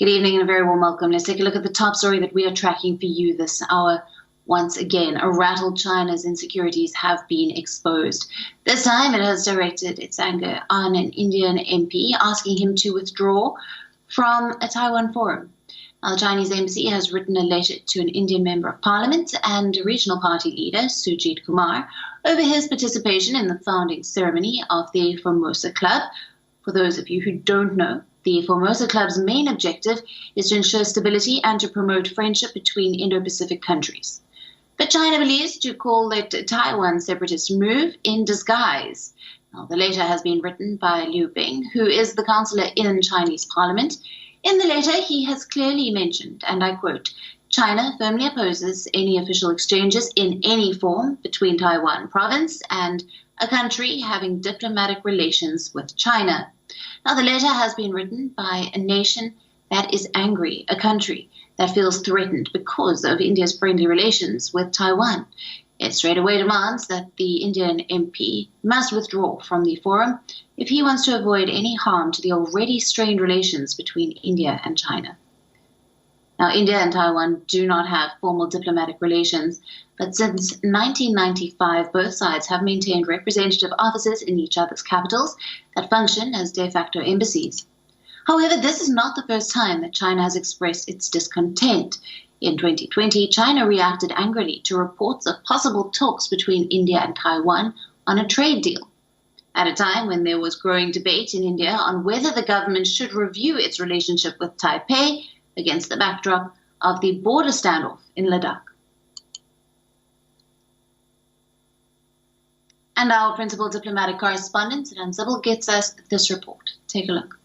Good evening and a very warm welcome. Let's take a look at the top story that we are tracking for you this hour. Once again, a rattled China's insecurities have been exposed. This time it has directed its anger on an Indian MP, asking him to withdraw from a Taiwan forum. Now, the Chinese embassy has written a letter to an Indian member of parliament and regional party leader, Sujeet Kumar, over his participation in the founding ceremony of the Formosa Club. For those of you who don't know, the Formosa Club's main objective is to ensure stability and to promote friendship between Indo-Pacific countries. But China believes to call it Taiwan separatist move in disguise. Now, the letter has been written by Liu Bing, who is the councillor in Chinese parliament. In the letter, he has clearly mentioned, and I quote, China firmly opposes any official exchanges in any form between Taiwan province and a country having diplomatic relations with China. Now, the letter has been written by a nation that is angry, a country that feels threatened because of India's friendly relations with Taiwan. It straight away demands that the Indian MP must withdraw from the forum if he wants to avoid any harm to the already strained relations between India and China. Now, India and Taiwan do not have formal diplomatic relations, but since 1995, both sides have maintained representative offices in each other's capitals that function as de facto embassies. However, this is not the first time that China has expressed its discontent. In 2020, China reacted angrily to reports of possible talks between India and Taiwan on a trade deal. At a time when there was growing debate in India on whether the government should review its relationship with Taipei against the backdrop of the border standoff in Ladakh. And our principal diplomatic correspondent, Siddhan Sibbal, gets us this report. Take a look.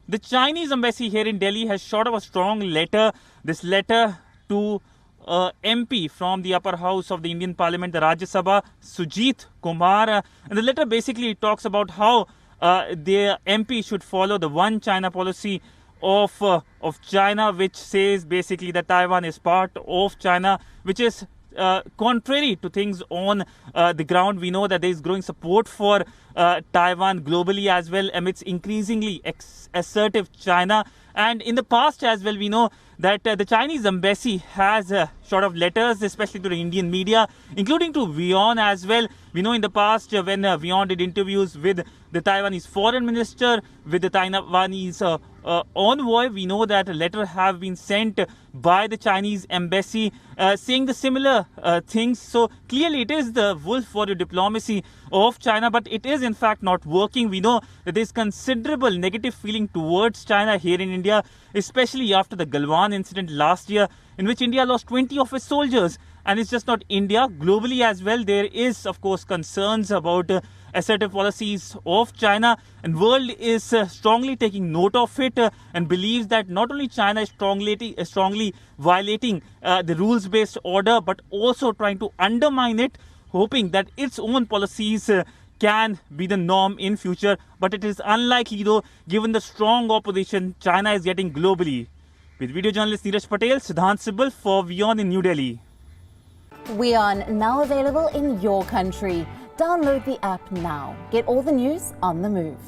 The Chinese embassy here in Delhi has shot up a strong letter. This letter to MP from the upper house of the Indian Parliament, the Rajya Sabha, Sujeet Kumar. And the letter basically talks about how the MP should follow the one China policy of China, which says basically that Taiwan is part of China, which is contrary to things on the ground. We know that there is growing support for Taiwan globally as well amidst increasingly assertive China. And in the past as well, we know that the Chinese embassy has shot of letters, especially to the Indian media, including to WION as well. We know in the past when WION did interviews with the Taiwanese foreign minister, with the Taiwanese envoy, we know that a letter have been sent by the Chinese embassy saying the similar things. So clearly it is the wolf for the diplomacy of China, but it is in fact not working. We know that there is considerable negative feeling towards China here in India, especially after the Galwan incident last year, in which India lost 20 of its soldiers. And it's just not India. Globally as well, there is, of course, concerns about assertive policies of China. And world is strongly taking note of it and believes that not only China is strongly violating the rules-based order, but also trying to undermine it, hoping that its own policies can be the norm in future. But it is unlikely, though, given the strong opposition China is getting globally. With video journalist Neeraj Patel, Siddhan Sibbal for WION in New Delhi. WION, now available in your country. Download the app now. Get all the news on the move.